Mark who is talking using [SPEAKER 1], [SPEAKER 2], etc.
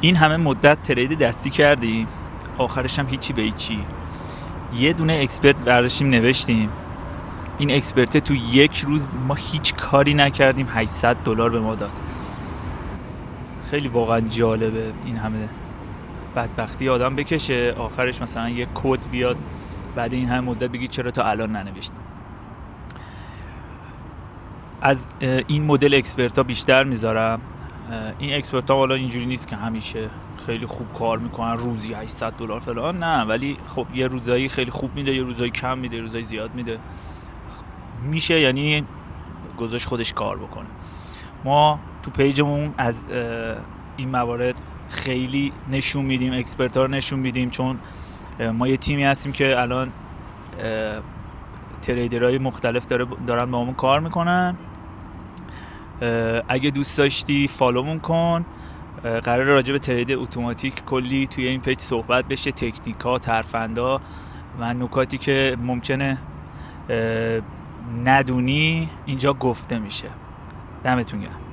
[SPEAKER 1] این همه مدت ترید دستی کردیم، آخرش هم هیچی به هیچی. یه دونه اکسپرت برداشتیم نوشتیم، این اکسپرت تو یک روز ما هیچ کاری نکردیم $800 به ما داد. خیلی واقعا جالبه این همه بدبختی آدم بکشه، آخرش مثلا یه کد بیاد بعد این همه مدت بگی چرا تا الان ننوشتیم. از این مدل اکسپرت ها بیشتر میذارم. این اکسپرت ها حالا اینجوری نیست که همیشه خیلی خوب کار میکنن، روزی $800 فلان، نه، ولی خب یه روزایی خیلی خوب میده، یه روزایی کم میده، یه روزایی زیاد میده، میشه یعنی گذاشت خودش کار بکنه. ما تو پیجمون از این موارد خیلی نشون میدیم، اکسپرت ها رو نشون میدیم، چون ما یه تیمی هستیم که الان تریدرهای مختلف دارن با همون کار میکنن. اگه دوست داشتی فالومون کن، قراره راجع به ترید اتوماتیک کلی توی این پیج صحبت بشه، تکنیکا، ترفندا و نکاتی که ممکنه ندونی اینجا گفته میشه. دمتون گرم.